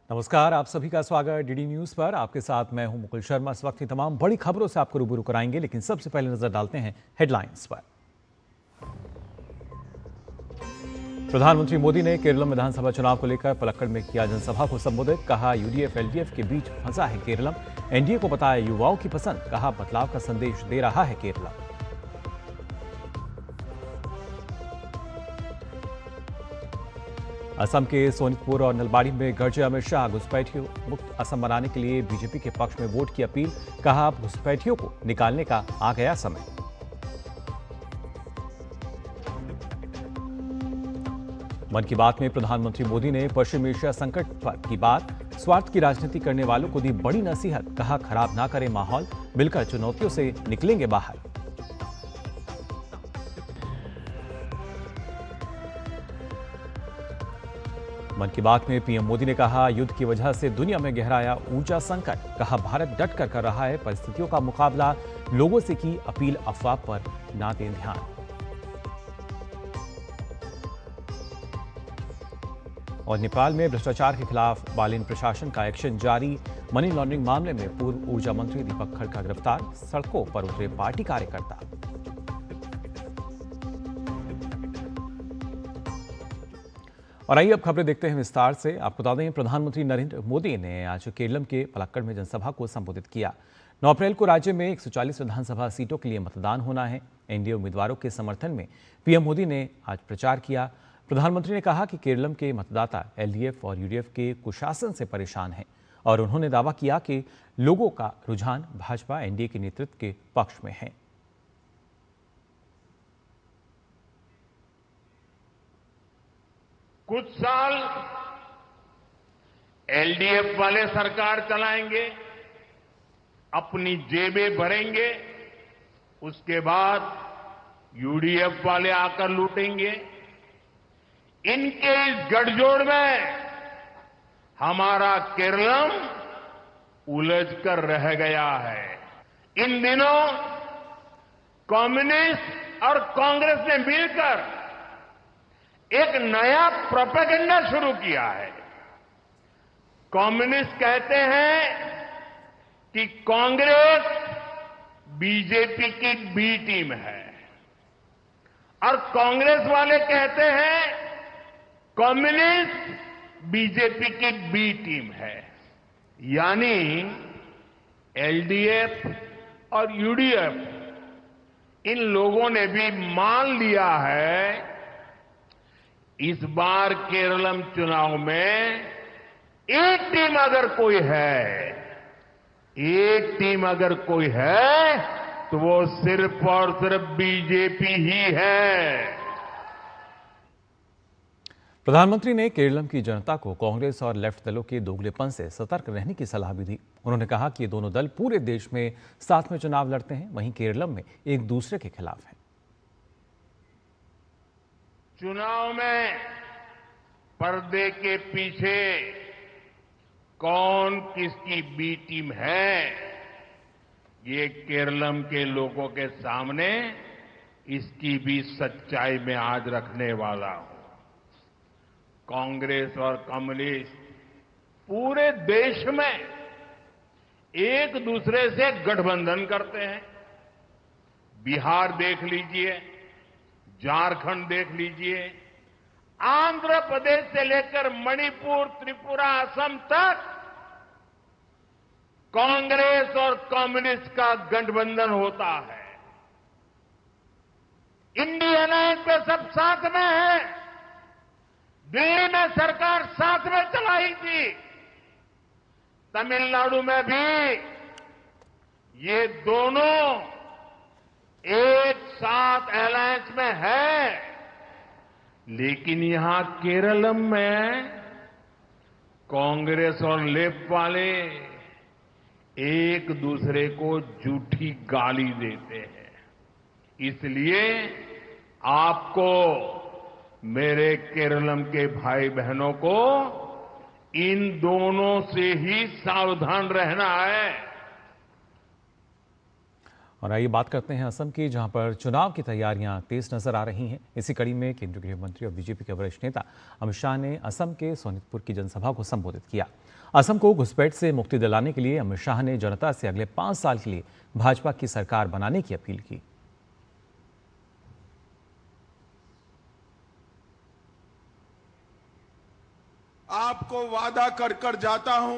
नमस्कार, आप सभी का स्वागत डीडी न्यूज पर। आपके साथ मैं हूं मुकुल शर्मा। इस वक्त की तमाम बड़ी खबरों से आपको रूबरू कराएंगे, लेकिन सबसे पहले नजर डालते हैं हेडलाइंस पर। प्रधानमंत्री मोदी ने केरलम विधानसभा चुनाव को लेकर पलक्कड़ में किया जनसभा को संबोधित। कहा, यूडीएफ एलडीएफ के बीच फंसा है केरलम। एनडीए को बताया युवाओं की पसंद। कहा, बदलाव का संदेश दे रहा है केरलम। असम के सोनितपुर और नलबाड़ी में गरजे अमित शाह। घुसपैठियों मुक्त असम बनाने के लिए बीजेपी के पक्ष में वोट की अपील। कहा, अब घुसपैठियों को निकालने का आ गया समय। मन की बात में प्रधानमंत्री मोदी ने पश्चिम एशिया संकट पर की बात। स्वार्थ की राजनीति करने वालों को दी बड़ी नसीहत। कहा, खराब ना करें माहौल, मिलकर चुनौतियों से निकलेंगे बाहर। मन की बात में पीएम मोदी ने कहा, युद्ध की वजह से दुनिया में गहराया ऊर्जा संकट। कहा, भारत डट कर रहा है परिस्थितियों का मुकाबला। लोगों से की अपील, अफवाह पर ना दें ध्यान। और नेपाल में भ्रष्टाचार के खिलाफ बालिन प्रशासन का एक्शन जारी। मनी लॉन्ड्रिंग मामले में पूर्व ऊर्जा मंत्री दीपक खड़का गिरफ्तार। सड़कों पर उतरे पार्टी कार्यकर्ता। और आइए अब खबरें देखते हैं विस्तार से। आपको बता दें, प्रधानमंत्री नरेंद्र मोदी ने आज केरलम के पलक्कड़ में जनसभा को संबोधित किया। 9 अप्रैल को राज्य में 140 विधानसभा सीटों के लिए मतदान होना है। एनडीए उम्मीदवारों के समर्थन में पीएम मोदी ने आज प्रचार किया। प्रधानमंत्री ने कहा कि केरलम के मतदाता एलडीएफ और यूडीएफ के कुशासन से परेशान हैं और उन्होंने दावा किया कि लोगों का रुझान भाजपा एनडीए के नेतृत्व के पक्ष में है। कुछ साल एलडीएफ वाले सरकार चलाएंगे, अपनी जेबें भरेंगे, उसके बाद यूडीएफ वाले आकर लूटेंगे। इनके इस गठजोड़ में हमारा केरलम उलझकर रह गया है। इन दिनों कम्युनिस्ट और कांग्रेस ने मिलकर एक नया प्रोपेगेंडा शुरू किया है। कम्युनिस्ट कहते हैं कि कांग्रेस बीजेपी की बी टीम है और कांग्रेस वाले कहते हैं कम्युनिस्ट बीजेपी की बी टीम है। यानी एलडीएफ और यूडीएफ इन लोगों ने भी मान लिया है इस बार केरलम चुनाव में एक टीम अगर कोई है तो वो सिर्फ और सिर्फ बीजेपी ही है। प्रधानमंत्री ने केरलम की जनता को कांग्रेस और लेफ्ट दलों के दोगलेपन से सतर्क रहने की सलाह भी दी। उन्होंने कहा कि ये दोनों दल पूरे देश में साथ में चुनाव लड़ते हैं, वहीं केरलम में एक दूसरे के खिलाफ हैं। चुनाव में पर्दे के पीछे कौन किसकी बी टीम है, ये केरलम के लोगों के सामने इसकी भी सच्चाई में आज रखने वाला हूं। कांग्रेस और कम्युनिस्ट पूरे देश में एक दूसरे से गठबंधन करते हैं। बिहार देख लीजिए, झारखंड देख लीजिए, आंध्र प्रदेश से लेकर मणिपुर, त्रिपुरा, असम तक कांग्रेस और कम्युनिस्ट का गठबंधन होता है। इंडिया अलायंस में सब साथ में है। दिल्ली में सरकार साथ में चलाई थी, तमिलनाडु में भी ये दोनों एक साथ अलायंस में है। लेकिन यहां केरलम में कांग्रेस और लेफ्ट वाले एक दूसरे को झूठी गाली देते हैं। इसलिए आपको, मेरे केरलम के भाई बहनों को, इन दोनों से ही सावधान रहना है। और आइए बात करते हैं असम की, जहां पर चुनाव की तैयारियां तेज नजर आ रही हैं। इसी कड़ी में केंद्रीय गृह मंत्री और बीजेपी के वरिष्ठ नेता अमित शाह ने असम के सोनितपुर की जनसभा को संबोधित किया। असम को घुसपैठ से मुक्ति दिलाने के लिए अमित शाह ने जनता से अगले 5 साल के लिए भाजपा की सरकार बनाने की अपील की। आपको वादा कर कर जाता हूं,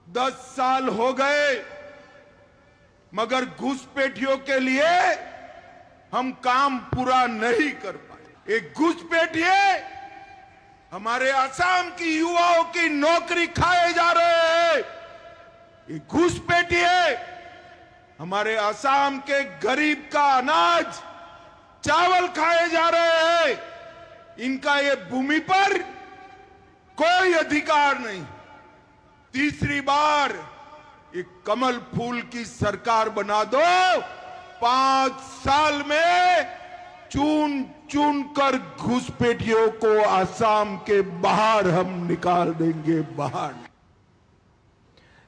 10 साल हो गए मगर घुसपैठियों के लिए हम काम पूरा नहीं कर पाए। एक घुसपैठिए हमारे असम की युवाओं की नौकरी खाए जा रहे हैं। ये घुसपैठिए हमारे असम के गरीब का अनाज चावल खाए जा रहे हैं। इनका ये भूमि पर कोई अधिकार नहीं। तीसरी बार एक कमल फूल की सरकार बना दो, 5 साल में चुन चुन कर घुसपैठियों को असम के बाहर हम निकाल देंगे, बाहर।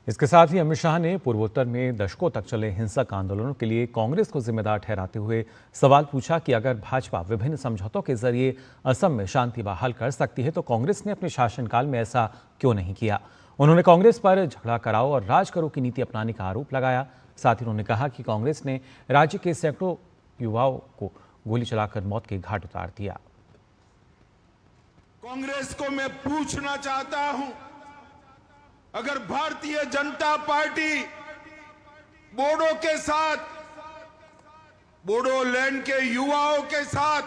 इसके साथ ही अमित शाह ने पूर्वोत्तर में दशकों तक चले हिंसक आंदोलनों के लिए कांग्रेस को जिम्मेदार ठहराते हुए सवाल पूछा कि अगर भाजपा विभिन्न समझौतों के जरिए असम में शांति बहाल कर सकती है तो कांग्रेस ने अपने शासनकाल में ऐसा क्यों नहीं किया। उन्होंने कांग्रेस पर झगड़ा कराओ और राज करो की नीति अपनाने का आरोप लगाया। साथ ही उन्होंने कहा कि कांग्रेस ने राज्य के सैकड़ों युवाओं को गोली चलाकर मौत के घाट उतार दिया। कांग्रेस को मैं पूछना चाहता हूं, अगर भारतीय जनता पार्टी बोडो के साथ, बोडोलैंड के युवाओं के साथ,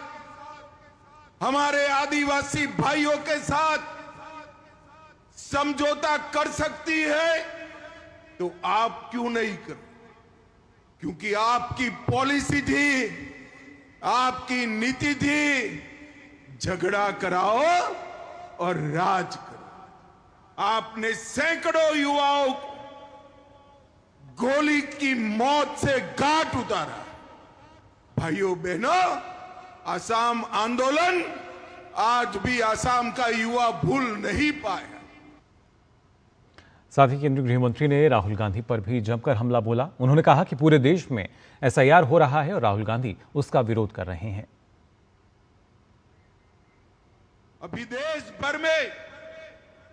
हमारे आदिवासी भाइयों के साथ समझौता कर सकती है तो आप क्यों नहीं कर? क्योंकि आपकी पॉलिसी थी, आपकी नीति थी, झगड़ा कराओ और राज करो। आपने सैकड़ों युवाओं को गोली की मौत से घाट उतारा। भाइयों बहनों, असम आंदोलन आज भी असम का युवा भूल नहीं पाया। साथ ही केंद्रीय गृह मंत्री ने राहुल गांधी पर भी जमकर हमला बोला। उन्होंने कहा कि पूरे देश में एसआईआर हो रहा है और राहुल गांधी उसका विरोध कर रहे हैं। अभी देश भर में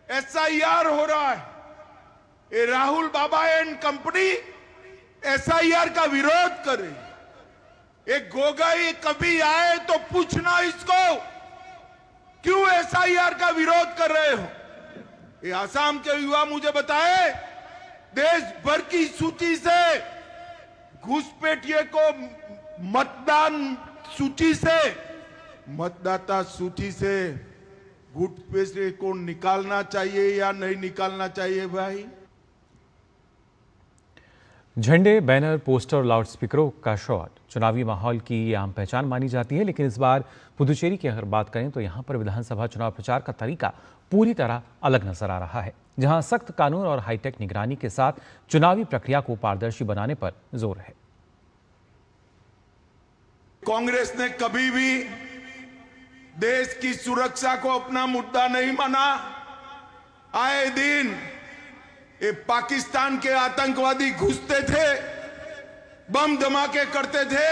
एसआईआर हो रहा है। ये राहुल बाबा एंड कंपनी एसआईआर का विरोध कर रही है। एक गोगाई कभी आए तो पूछना इसको, क्यों एसआईआर का विरोध कर रहे हो? ये आसाम के युवा मुझे बताए, देश भर की सूची से घुसपैठिए को मतदाता सूची से घुसपैठिए को निकालना चाहिए या नहीं निकालना चाहिए भाई? झंडे, बैनर, पोस्टर और लाउडस्पीकरों का शॉट चुनावी माहौल की आम पहचान मानी जाती है, लेकिन इस बार पुदुचेरी की अगर बात करें तो यहां पर विधानसभा चुनाव प्रचार का तरीका पूरी तरह अलग नजर आ रहा है, जहां सख्त कानून और हाईटेक निगरानी के साथ चुनावी प्रक्रिया को पारदर्शी बनाने पर जोर है। कांग्रेस ने कभी भी देश की सुरक्षा को अपना मुद्दा नहीं माना। आए दिन ये पाकिस्तान के आतंकवादी घुसते थे, बम धमाके करते थे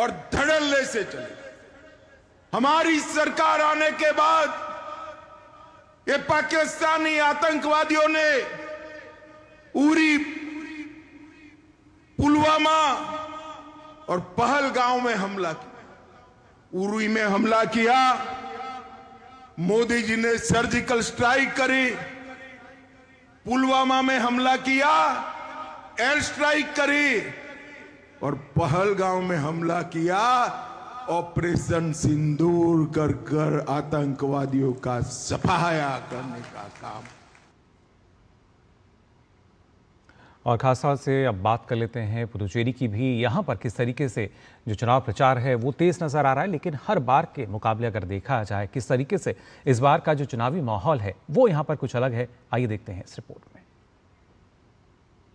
और धड़ल्ले से चले। हमारी सरकार आने के बाद ये पाकिस्तानी आतंकवादियों ने उरी, पुलवामा और पहलगांव में हमला किया। उरी में हमला किया, मोदी जी ने सर्जिकल स्ट्राइक करी। पुलवामा में हमला किया, एयर स्ट्राइक करी और पहलगांव में हमला किया, ऑपरेशन सिंदूर कर कर आतंकवादियों का सफाया करने का काम। और खासतौर से अब बात कर लेते हैं पुदुचेरी की भी। यहाँ पर किस तरीके से जो चुनाव प्रचार है वो तेज नजर आ रहा है, लेकिन हर बार के मुकाबले अगर देखा जाए किस तरीके से इस बार का जो चुनावी माहौल है वो यहाँ पर कुछ अलग है। आइए देखते हैं इस रिपोर्ट में।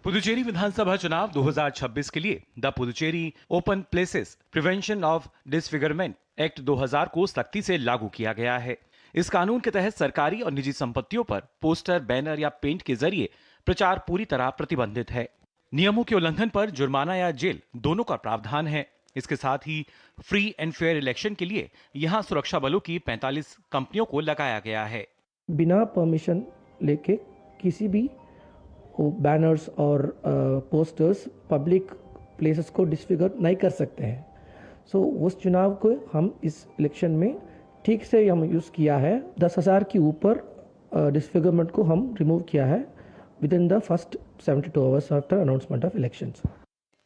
पुदुचेरी विधानसभा चुनाव 2026 के लिए the Puducherry open places prevention of disfigurement act 2000 को सख्ती से लागू किया गया है। इस कानून के तहत सरकारी और निजी संपत्तियों पर पोस्टर, बैनर या पेंट के जरिए प्रचार पूरी तरह प्रतिबंधित है। नियमों के उल्लंघन पर जुर्माना या जेल दोनों का प्रावधान है। इसके साथ ही फ्री एंड फेयर इलेक्शन के लिए यहां सुरक्षा बलों की 45 कंपनियों को लगाया गया है। बिना परमिशन लेके किसी भी बैनर्स और पोस्टर्स पब्लिक प्लेसेस को डिसफिगर नहीं कर सकते हैं। सो उस चुनाव को हम इस इलेक्शन में ठीक से हम यूज़ किया है। 10,000 के ऊपर डिसफिगरमेंट को हम रिमूव किया है with in the first 72 hours after announcement of elections.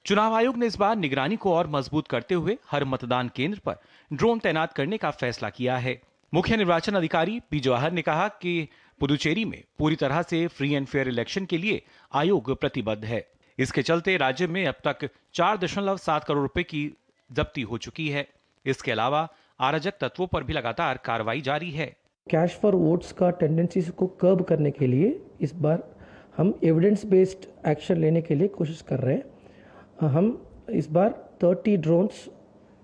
चुनाव आयोग ने इस बार निगरानी को और मजबूत करते हुए हर मतदान केंद्र पर ड्रोन तैनात करने का फैसला किया है। मुख्य निर्वाचन अधिकारी पी जवाहर ने कहा कि पुदुचेरी में पूरी तरह से फ्री एंड फेयर इलेक्शन के लिए आयोग प्रतिबद्ध है। इसके चलते राज्य में अब तक 4.7 करोड़ रुपए की जब्ती हो चुकी है। इसके अलावा अराजक तत्वों पर भी लगातार कार्रवाई जारी है। कैश फॉर वोट्स का टेंडेंसीज को कर्ब करने के लिए इस बार हम एविडेंस बेस्ड एक्शन लेने के लिए कोशिश कर रहे हैं। हम इस बार 30 ड्रोन्स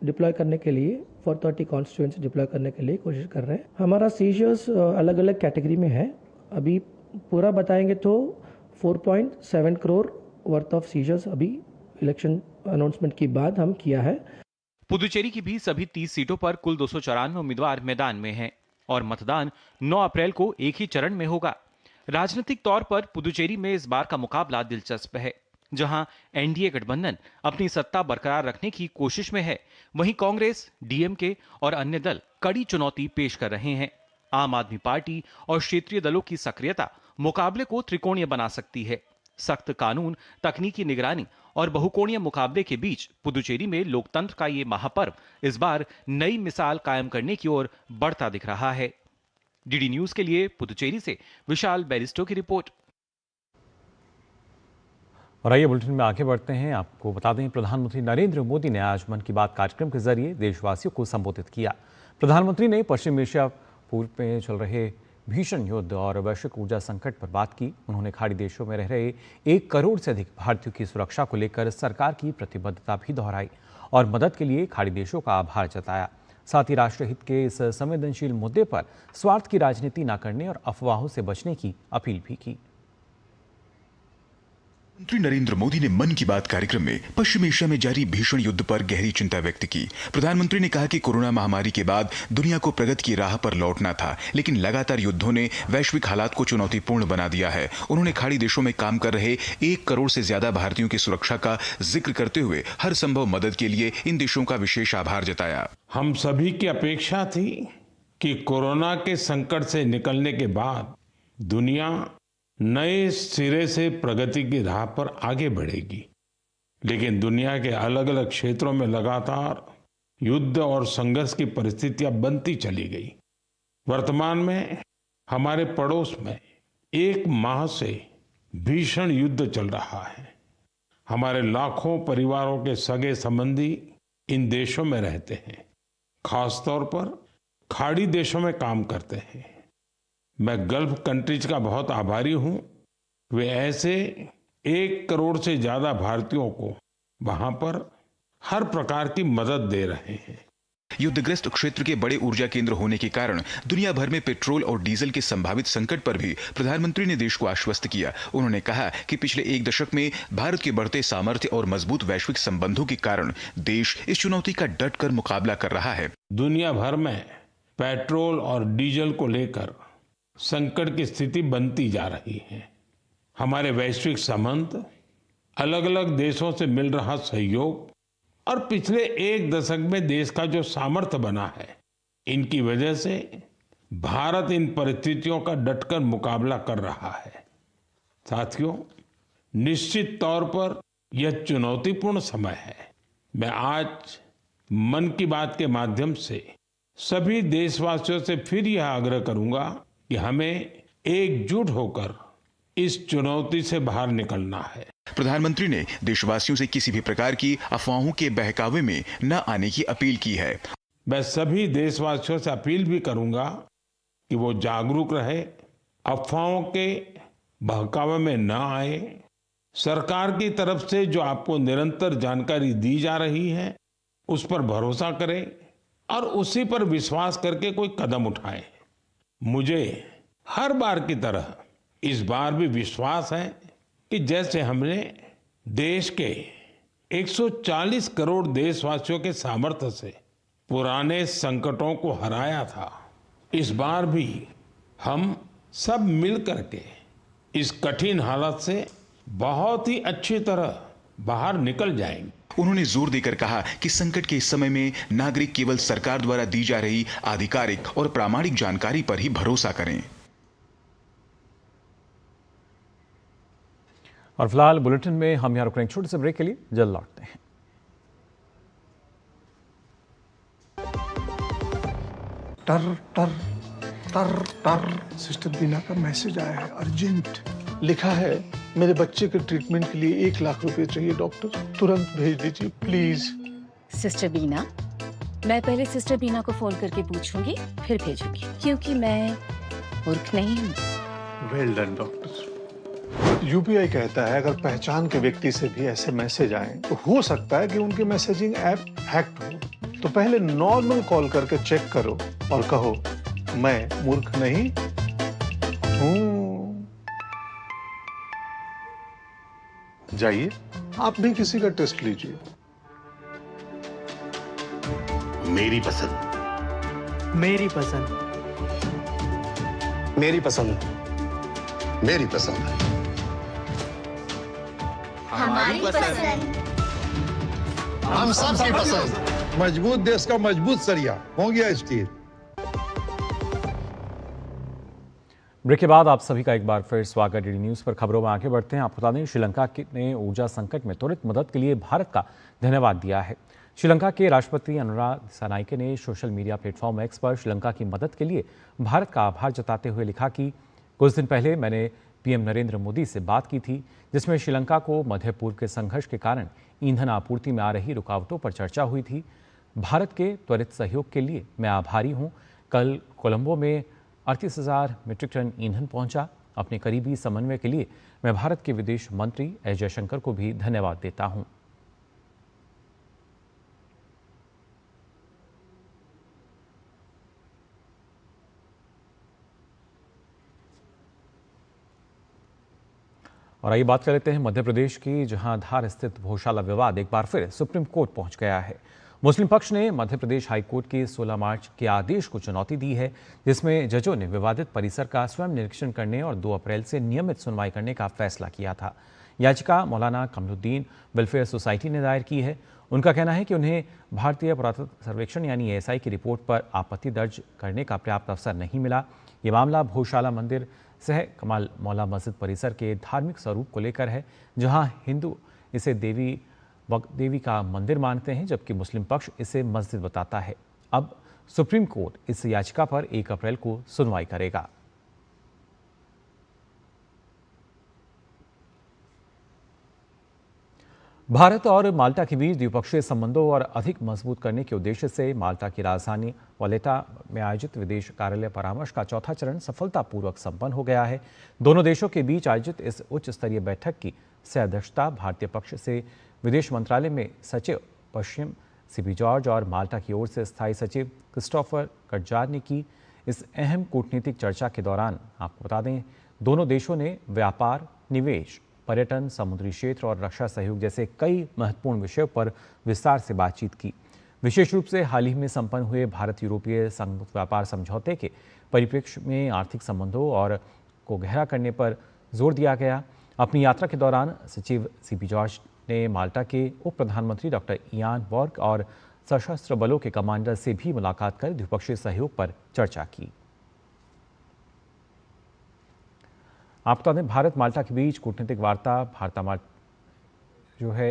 डिप्लॉय करने के लिए फॉर 30 कॉन्स्टिट्यूएंसी डिप्लॉय करने के लिए कोशिश कर रहे हैं। हमारा सीजर्स अलग अलग कैटेगरी में है। अभी पूरा बताएंगे तो 4.7 करोड़ वर्थ ऑफ सीजर्स अभी इलेक्शन अनाउंसमेंट के बाद हम किया है। पुदुचेरी की भी सभी 30 सीटों पर कुल 294 उम्मीदवार मैदान में हैं और मतदान 9 अप्रैल को एक ही चरण में होगा। राजनीतिक तौर पर पुदुचेरी में इस बार का मुकाबला दिलचस्प है। जहां एनडीए गठबंधन अपनी सत्ता बरकरार रखने की कोशिश में है, वहीं कांग्रेस, डीएमके और अन्य दल कड़ी चुनौती पेश कर रहे हैं। आम आदमी पार्टी और क्षेत्रीय दलों की सक्रियता मुकाबले को त्रिकोणीय बना सकती है। सख्त कानून, तकनीकी निगरानी और बहुकोणीय मुकाबले के बीच पुदुचेरी में लोकतंत्र का ये महापर्व इस बार नई मिसाल कायम करने की ओर बढ़ता दिख रहा है। डीडी न्यूज के लिए पुदुचेरी से विशाल बैरिस्टो की रिपोर्ट। और आइए बुलेटिन में आगे बढ़ते हैं। आपको बता दें, प्रधानमंत्री नरेंद्र मोदी ने आज मन की बात कार्यक्रम के जरिए देशवासियों को संबोधित किया। प्रधानमंत्री ने पश्चिम एशिया पूर्व में चल रहे भीषण युद्ध और वैश्विक ऊर्जा संकट पर बात की। उन्होंने खाड़ी देशों में रह रहे 1 करोड़ से अधिक भारतीयों की सुरक्षा को लेकर सरकार की प्रतिबद्धता भी दोहराई और मदद के लिए खाड़ी देशों का आभार जताया। साथ ही राष्ट्रहित के इस संवेदनशील मुद्दे पर स्वार्थ की राजनीति न करने और अफवाहों से बचने की अपील भी की। प्रधानमंत्री नरेंद्र मोदी ने मन की बात कार्यक्रम में पश्चिम एशिया में जारी भीषण युद्ध पर गहरी चिंता व्यक्त की। प्रधानमंत्री ने कहा कि कोरोना महामारी के बाद दुनिया को प्रगति की राह पर लौटना था, लेकिन लगातार युद्धों ने वैश्विक हालात को चुनौतीपूर्ण बना दिया है। उन्होंने खाड़ी देशों में काम कर रहे 1 करोड़ से ज्यादा भारतीयों की सुरक्षा का जिक्र करते हुए हर संभव मदद के लिए इन देशों का विशेष आभार जताया। हम सभी की अपेक्षा थी कि कोरोना के संकट से निकलने के बाद दुनिया नए सिरे से प्रगति की राह पर आगे बढ़ेगी, लेकिन दुनिया के अलग अलग क्षेत्रों में लगातार युद्ध और संघर्ष की परिस्थितियां बनती चली गई। वर्तमान में हमारे पड़ोस में 1 माह से भीषण युद्ध चल रहा है। हमारे लाखों परिवारों के सगे संबंधी इन देशों में रहते हैं, खासतौर पर खाड़ी देशों में काम करते हैं। मैं गल्फ कंट्रीज का बहुत आभारी हूं। वे ऐसे 1 करोड़ से ज्यादा भारतीयों को वहां पर हर प्रकार की मदद दे रहे हैं। युद्धग्रस्त क्षेत्र के बड़े ऊर्जा केंद्र होने के कारण दुनिया भर में पेट्रोल और डीजल के संभावित संकट पर भी प्रधानमंत्री ने देश को आश्वस्त किया। उन्होंने कहा कि पिछले 1 दशक में भारत के बढ़ते सामर्थ्य और मजबूत वैश्विक संबंधों के कारण देश इस चुनौती का डटकर मुकाबला कर रहा है। दुनिया भर में पेट्रोल और डीजल को लेकर संकट की स्थिति बनती जा रही है। हमारे वैश्विक संबंध, अलग अलग देशों से मिल रहा सहयोग और पिछले 1 दशक में देश का जो सामर्थ्य बना है, इनकी वजह से भारत इन परिस्थितियों का डटकर मुकाबला कर रहा है। साथियों, निश्चित तौर पर यह चुनौतीपूर्ण समय है। मैं आज मन की बात के माध्यम से सभी देशवासियों से फिर यह आग्रह करूंगा कि हमें एकजुट होकर इस चुनौती से बाहर निकलना है। प्रधानमंत्री ने देशवासियों से किसी भी प्रकार की अफवाहों के बहकावे में न आने की अपील की है। मैं सभी देशवासियों से अपील भी करूंगा कि वो जागरूक रहे, अफवाहों के बहकावे में न आए। सरकार की तरफ से जो आपको निरंतर जानकारी दी जा रही है, उस पर भरोसा करें और उसी पर विश्वास करके कोई कदम उठाएं। मुझे हर बार की तरह इस बार भी विश्वास है कि जैसे हमने देश के 140 करोड़ देशवासियों के सामर्थ्य से पुराने संकटों को हराया था। इस बार भी हम सब मिलकर के इस कठिन हालत से बहुत ही अच्छी तरह बाहर निकल जाएंगे। उन्होंने जोर देकर कहा कि संकट के इस समय में नागरिक केवल सरकार द्वारा दी जा रही आधिकारिक और प्रामाणिक जानकारी पर ही भरोसा करें। और फिलहाल बुलेटिन में हम यहाँ रुक रहे हैं छोटे से ब्रेक के लिए, जल्द लौटते हैं। टर टर टर टर सिस्टर बीना का मैसेज आया है, अर्जेंट। लिखा है मेरे बच्चे के ट्रीटमेंट के लिए 1 लाख रुपए चाहिए डॉक्टर, तुरंत भेज दीजिए प्लीज। सिस्टर बीना, मैं पहले सिस्टर बीना को फोन करके पूछूंगी फिर भेजूंगी, क्योंकि मैं मूर्ख नहीं हूँ। Well done doctor. यूपीआई कहता है अगर पहचान के व्यक्ति से भी ऐसे मैसेज आए तो हो सकता है कि उनके मैसेजिंग ऐप हैक्ड हो। तो पहले नॉर्मल कॉल करके चेक करो और कहो मैं मूर्ख नहीं हूँ। जाइए आप भी किसी का टेस्ट लीजिए। मेरी पसंद, मेरी पसंद, मेरी पसंद, मेरी पसंद, हमारी पसंद, हम सबकी पसंद। मजबूत देश का मजबूत सरिया हो गया स्टील। ब्रेक के बाद आप सभी का एक बार फिर स्वागत। डीडी न्यूज पर खबरों में आगे बढ़ते हैं। आपको बता दें श्रीलंका ने ऊर्जा संकट में त्वरित मदद के लिए भारत का धन्यवाद दिया है। श्रीलंका के राष्ट्रपति अनुराग दिसानायके ने सोशल मीडिया प्लेटफॉर्म एक्स पर श्रीलंका की मदद के लिए भारत का आभार जताते हुए लिखा कि कुछ दिन पहले मैंने पीएम नरेंद्र मोदी से बात की थी, जिसमें श्रीलंका को मध्य पूर्व के संघर्ष के कारण ईंधन आपूर्ति में आ रही रुकावटों पर चर्चा हुई थी। भारत के त्वरित सहयोग के लिए मैं आभारी हूँ। कल कोलंबो में 38,000 मीट्रिक टन ईंधन पहुंचा। अपने करीबी समन्वय के लिए मैं भारत के विदेश मंत्री एस जयशंकर को भी धन्यवाद देता हूं। और आइए बात कर लेते हैं मध्य प्रदेश की, जहां धार स्थित भोशाला विवाद एक बार फिर सुप्रीम कोर्ट पहुंच गया है। मुस्लिम पक्ष ने मध्य प्रदेश हाईकोर्ट के 16 मार्च के आदेश को चुनौती दी है, जिसमें जजों ने विवादित परिसर का स्वयं निरीक्षण करने और 2 अप्रैल से नियमित सुनवाई करने का फैसला किया था। याचिका मौलाना कमरुद्दीन वेलफेयर सोसाइटी ने दायर की है। उनका कहना है कि उन्हें भारतीय पुरातत्व सर्वेक्षण यानी एएसआई की रिपोर्ट पर आपत्ति दर्ज करने का पर्याप्त अवसर नहीं मिला। ये मामला भोशाला मंदिर सह कमाल मौला मस्जिद परिसर के धार्मिक स्वरूप को लेकर है, जहां हिंदू इसे देवी का मंदिर मानते हैं, जबकि मुस्लिम पक्ष इसे मस्जिद बताता है। अब सुप्रीम कोर्ट इस याचिका पर 1 अप्रैल को सुनवाई करेगा। भारत और माल्टा के बीच द्विपक्षीय संबंधों और अधिक मजबूत करने के उद्देश्य से माल्टा की राजधानी वलेटा में आयोजित विदेश कार्यालय परामर्श का चौथा चरण सफलतापूर्वक संपन्न हो गया है। दोनों देशों के बीच आयोजित इस उच्च स्तरीय बैठक की सह-अध्यक्षता भारतीय पक्ष से विदेश मंत्रालय में सचिव पश्चिम सीबी जॉर्ज और माल्टा की ओर से स्थायी सचिव क्रिस्टोफर कटजार ने की। इस अहम कूटनीतिक चर्चा के दौरान आपको बता दें, दोनों देशों ने व्यापार, निवेश, पर्यटन, समुद्री क्षेत्र और रक्षा सहयोग जैसे कई महत्वपूर्ण विषयों पर विस्तार से बातचीत की। विशेष रूप से हाल ही में संपन्न हुए भारत यूरोपीय संघ व्यापार समझौते के परिप्रेक्ष्य में आर्थिक संबंधों और को गहरा करने पर जोर दिया गया। अपनी यात्रा के दौरान सचिव सीबी जॉर्ज ने माल्टा के उप प्रधानमंत्री डॉक्टर इयान बॉर्ग और सशस्त्र बलों के कमांडर से भी मुलाकात कर द्विपक्षीय सहयोग पर चर्चा की। आपको बता दें, भारत माल्टा के बीच कूटनीतिक वार्ता भारत जो है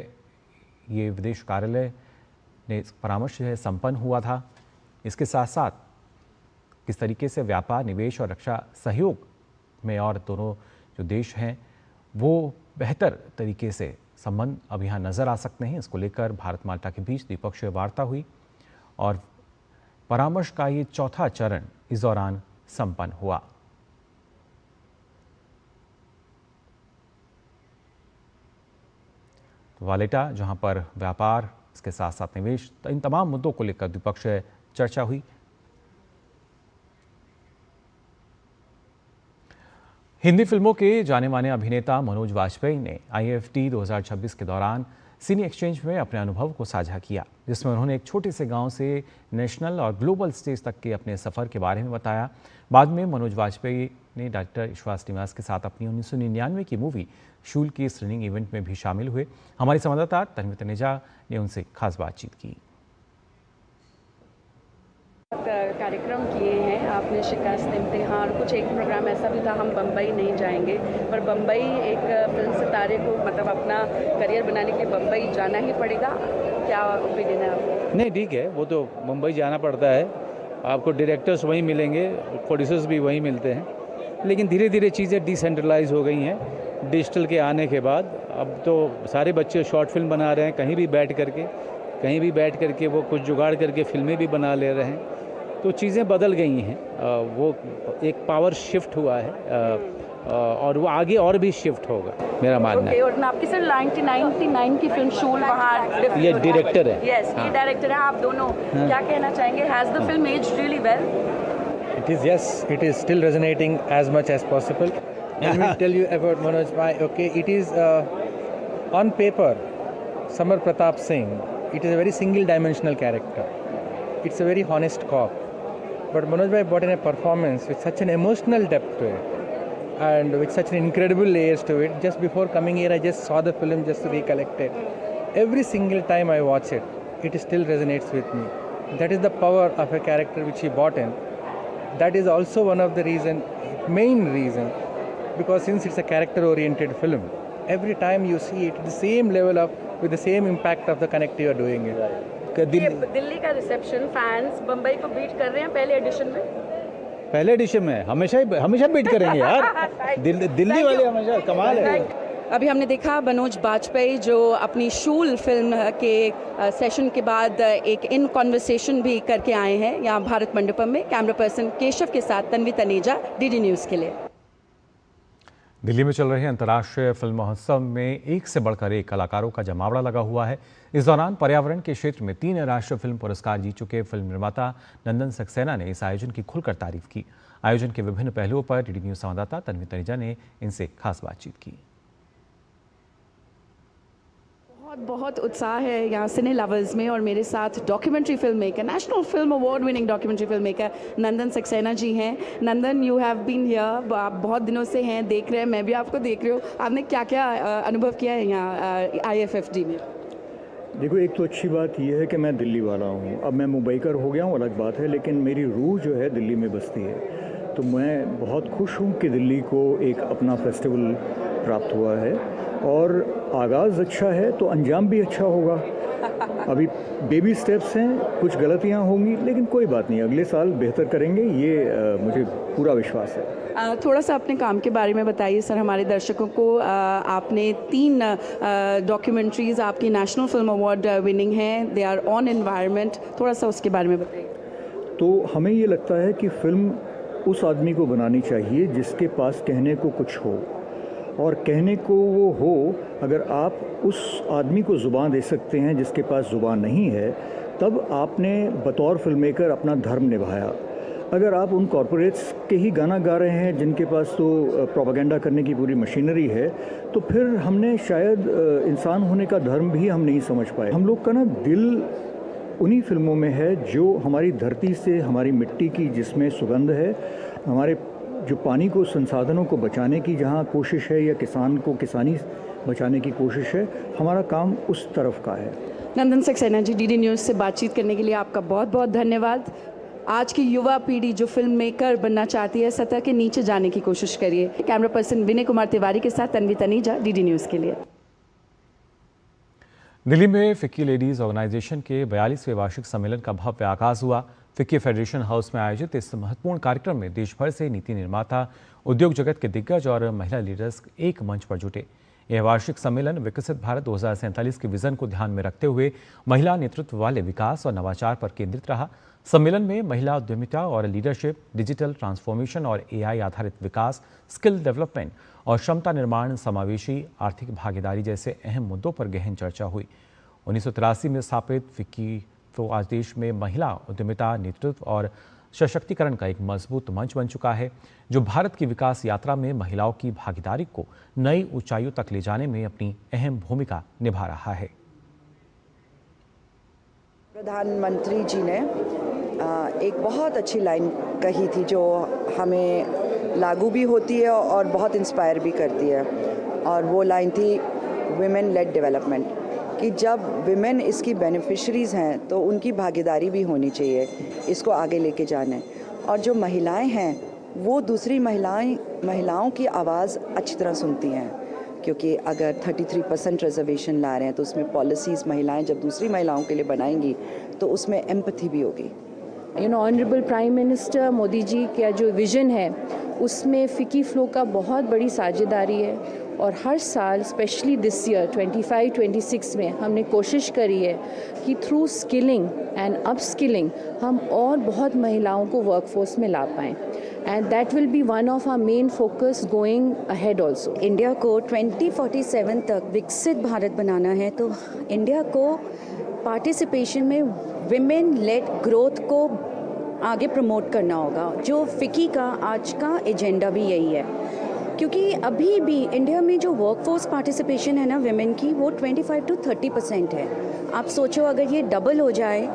ये विदेश कार्यालय ने परामर्श जो है संपन्न हुआ था। इसके साथ साथ किस तरीके से व्यापार, निवेश और रक्षा सहयोग में और दोनों जो देश हैं वो बेहतर तरीके से संबंध अब यहाँ नज़र आ सकते हैं, इसको लेकर भारत माल्टा के बीच द्विपक्षीय वार्ता हुई और परामर्श का ये चौथा चरण इस दौरान संपन्न हुआ। वालेटा, जहां पर व्यापार, इसके साथ साथ निवेश, इन तमाम मुद्दों को लेकर द्विपक्षीय चर्चा हुई। हिंदी फिल्मों के जाने माने अभिनेता मनोज वाजपेयी ने IFT 2026 के दौरान सिनी एक्सचेंज में अपने अनुभव को साझा किया, जिसमें उन्होंने एक छोटे से गांव से नेशनल और ग्लोबल स्टेज तक के अपने सफ़र के बारे में बताया। बाद में मनोज वाजपेयी ने डॉक्टर ईश्वास निवास के साथ अपनी 1999 की मूवी शूल की स्क्रीनिंग इवेंट में भी शामिल हुए। हमारी संवाददाता तन्वी तनेजा ने उनसे खास बातचीत की। कार्यक्रम किए हैं आपने, शिकस्त इम्तिहान, कुछ एक प्रोग्राम ऐसा भी था हम बम्बई नहीं जाएंगे, पर बम्बई एक फिल्म सितारे को मतलब अपना करियर बनाने के लिए बम्बई जाना ही पड़ेगा। क्या ओपिनियन है आपको? नहीं, ठीक है, वो तो मुंबई जाना पड़ता है, आपको डायरेक्टर्स वहीं मिलेंगे, प्रोड्यूसर्स भी वहीं मिलते हैं, लेकिन धीरे धीरे चीज़ें डिसेंट्रलाइज हो गई हैं डिजिटल के आने के बाद। अब तो सारे बच्चे शॉर्ट फिल्म बना रहे हैं, कहीं भी बैठ करके वो कुछ जुगाड़ करके फिल्में भी बना ले रहे हैं, तो चीज़ें बदल गई हैं। वो एक पावर शिफ्ट हुआ है और वो आगे और भी शिफ्ट होगा, मेरा मानना है। और आपकी सर 1999 की फिल्म शूल वहाँ ये डायरेक्टर है। यस, ये डायरेक्टर है। आप दोनों क्या कहना चाहेंगे? Has the film aged really well? It is still resonating as much as possible. Let me tell you about Manoj Bhai. Okay, it is on paper, Samar Pratap Singh. It is a very single-dimensional character. It's a very honest cop. But Manoj Bhai brought in a performance with such an emotional depth to it and with such an incredible layers to it. Just before coming here, I just saw the film just to recollect it. Every single time I watch it, it still resonates with me. That is the power of a character which he brought in. That is also one of the main reason, because since it's a character-oriented film, every time you see it, the same level of, with the same impact of the connect you are doing it. Delhi का reception, fans Bombay को beat कर रहे हैं पहले addition में हमेशा beat करेंगे यार। दिल्ली वाले हमेशा कमाल है। अभी हमने देखा मनोज वाजपेयी जो अपनी शूल फिल्म के सेशन के बाद एक इन कॉन्वर्सेशन भी करके आए हैं यहाँ भारत मंडपम में। कैमरा पर्सन केशव के साथ तन्वी तनेजा, DD न्यूज़ के लिए। दिल्ली में चल रहे अंतर्राष्ट्रीय फिल्म महोत्सव में एक से बढ़कर एक कलाकारों का जमावड़ा लगा हुआ है। इस दौरान पर्यावरण के क्षेत्र में 3 राष्ट्रीय फिल्म पुरस्कार जीत चुके फिल्म निर्माता नंदन सक्सेना ने इस आयोजन की खुलकर तारीफ की। आयोजन के विभिन्न पहलुओं पर DD न्यूज़ संवाददाता तन्वी तनेजा ने इनसे खास बातचीत की। बहुत उत्साह है यहाँ सिने लवर्स में, और मेरे साथ documentary film maker, national film award winning documentary film maker Nandan Saxena ji हैं। Nandan, you have been here, आप बहुत दिनों से हैं, देख रहे हैं, मैं भी आपको देख रही हूँ। आपने क्या क्या अनुभव किया है यहाँ IFFD में? देखो, एक तो अच्छी बात यह है कि मैं दिल्ली वाला हूँ। अब मैं मुंबईकर हो गया हूँ, अलग बात है, लेकिन मेरी रूह जो है दिल्ली में बसती है। तो मैं बहुत खुश हूँ कि दिल्ली को एक अपना फेस्टिवल प्राप्त हुआ है, और आगाज़ अच्छा है तो अंजाम भी अच्छा होगा। अभी बेबी स्टेप्स हैं, कुछ गलतियां होंगी, लेकिन कोई बात नहीं, अगले साल बेहतर करेंगे, ये मुझे पूरा विश्वास है। थोड़ा सा अपने काम के बारे में बताइए सर हमारे दर्शकों को। आपने 3 डॉक्यूमेंट्रीज़ आपकी नेशनल फिल्म अवार्ड विनिंग हैं, दे आर ऑन एनवायरनमेंट, थोड़ा सा उसके बारे में बताइए। तो हमें ये लगता है कि फ़िल्म उस आदमी को बनानी चाहिए जिसके पास कहने को कुछ हो, और कहने को वो हो अगर आप उस आदमी को ज़ुबान दे सकते हैं जिसके पास ज़ुबान नहीं है, तब आपने बतौर फिल्म मेकर अपना धर्म निभाया। अगर आप उन कॉरपोरेट्स के ही गाना गा रहे हैं जिनके पास तो प्रोपेगेंडा करने की पूरी मशीनरी है, तो फिर हमने शायद इंसान होने का धर्म भी हम नहीं समझ पाए। हम लोग का ना दिल उन्हीं फिल्मों में है जो हमारी धरती से, हमारी मिट्टी की जिसमें सुगंध है, हमारे जो पानी को, संसाधनों को बचाने की जहाँ कोशिश है, या किसान को किसानी बचाने की कोशिश है, हमारा काम उस तरफ का है। नंदन सक्सेना जी, DD न्यूज़ से बातचीत करने के लिए आपका बहुत बहुत धन्यवाद। आज की युवा पीढ़ी जो फिल्म मेकर बनना चाहती है, सतह के नीचे जाने की कोशिश करिए। कैमरा पर्सन विनय कुमार तिवारी के साथ तन्वी तनेजा, DD न्यूज़ के लिए। दिल्ली में फिक्की लेडीज़ ऑर्गेनाइजेशन के 42वें वार्षिक सम्मेलन का भव्य आगाज़ हुआ। फिक्की फेडरेशन हाउस में आयोजित इस महत्वपूर्ण कार्यक्रम में देश भर से नीति निर्माता, उद्योग जगत के दिग्गज और महिला लीडर्स एक मंच पर जुटे। यह वार्षिक सम्मेलन विकसित भारत 2047 के विजन को ध्यान में रखते हुए महिला नेतृत्व वाले विकास और नवाचार पर केंद्रित रहा। सम्मेलन में महिला उद्यमिता और लीडरशिप, डिजिटल ट्रांसफॉर्मेशन और AI आधारित विकास, स्किल डेवलपमेंट और क्षमता निर्माण, समावेशी आर्थिक भागीदारी जैसे अहम मुद्दों पर गहन चर्चा हुई। 1983 में स्थापित फिक्की तो आज देश में महिला उद्यमिता, नेतृत्व और सशक्तिकरण का एक मजबूत मंच बन चुका है, जो भारत की विकास यात्रा में महिलाओं की भागीदारी को नई ऊंचाइयों तक ले जाने में अपनी अहम भूमिका निभा रहा है। प्रधानमंत्री जी ने एक बहुत अच्छी लाइन कही थी जो हमें लागू भी होती है और बहुत इंस्पायर भी करती है, और वो लाइन थी विमेन लेड डेवलपमेंट, कि जब विमेन इसकी बेनिफिशरीज़ हैं तो उनकी भागीदारी भी होनी चाहिए इसको आगे लेके जाने, और जो महिलाएं हैं वो दूसरी महिलाओं की आवाज़ अच्छी तरह सुनती हैं, क्योंकि अगर 33% रिजर्वेशन ला रहे हैं तो उसमें पॉलिसीज़ महिलाएं जब दूसरी महिलाओं के लिए बनाएंगी तो उसमें एम्पैथी भी होगी। Honourable prime minister Modi ji का जो विज़न है उसमें फ़िकी फ्लो का बहुत बड़ी साझेदारी है, और हर साल स्पेशली दिस ईयर 25-26 में हमने कोशिश करी है कि थ्रू स्किलिंग एंड अपस्किलिंग हम और बहुत महिलाओं को वर्कफोर्स में ला पाएँ, and that will be one of our main focus going ahead also. India को 2047 तक विकसित भारत बनाना है तो इंडिया को पार्टिसिपेशन में विमेन लेड ग्रोथ को आगे प्रमोट करना होगा, जो फ़िकी का आज का एजेंडा भी यही है, क्योंकि अभी भी इंडिया में जो वर्कफोर्स पार्टिसिपेशन है ना विमेन की, वो 25-30% है। आप सोचो अगर ये डबल हो जाए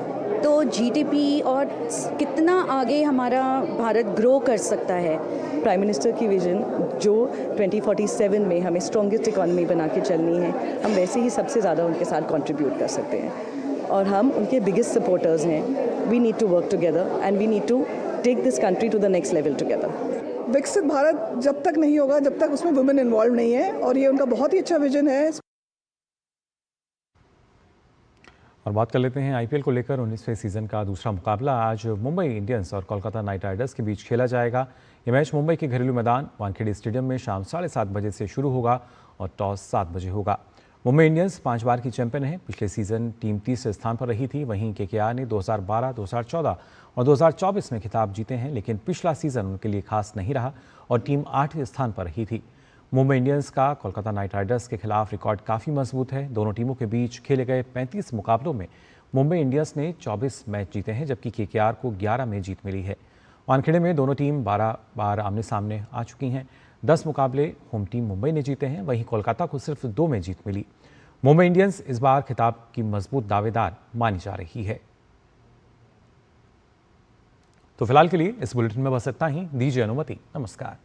तो जीडीपी और कितना आगे हमारा भारत ग्रो कर सकता है। प्राइम मिनिस्टर की विजन जो 2047 में हमें स्ट्रॉन्गेस्ट इकॉनमी बना के चलनी है, हम वैसे ही सबसे ज़्यादा उनके साथ कंट्रीब्यूट कर सकते हैं, और हम उनके बिगेस्ट सपोर्टर्स हैं। We need to work together and we need to take this country to the next level together. विकसित भारत जब तक नहीं होगा जब तक उसमें वुमेन इन्वॉल्व नहीं है, और ये उनका बहुत ही अच्छा विजन है। और बात कर लेते हैं आईपीएल को लेकर 19वें सीजन का दूसरा मुकाबला आज मुंबई इंडियंस और कोलकाता नाइट राइडर्स के बीच खेला जाएगा। ये मैच मुंबई के घरेलू मैदान वानखेड़े स्टेडियम में शाम 7:30 बजे से शुरू होगा और टॉस 7 बजे होगा। मुंबई इंडियंस 5 बार की चैंपियन है। पिछले सीजन टीम 30 स्थान पर रही थी। वहीं केकेआर ने 2012, 2014 और 2024 में खिताब जीते हैं, लेकिन पिछला सीजन उनके लिए खास नहीं रहा और टीम 8वें स्थान पर रही थी। मुंबई इंडियंस का कोलकाता नाइट राइडर्स के खिलाफ रिकॉर्ड काफ़ी मजबूत है। दोनों टीमों के बीच खेले गए 35 मुकाबलों में मुंबई इंडियंस ने 24 मैच जीते हैं, जबकि केकेआर को 11 में जीत मिली है। वानखेड़े में दोनों टीम 12 बार आमने सामने आ चुकी हैं। 10 मुकाबले होम टीम मुंबई ने जीते हैं, वहीं कोलकाता को सिर्फ 2 में जीत मिली। मुंबई इंडियंस इस बार खिताब की मजबूत दावेदार मानी जा रही है। तो फिलहाल के लिए इस बुलेटिन में बस इतना ही। दीजिए अनुमति। नमस्कार।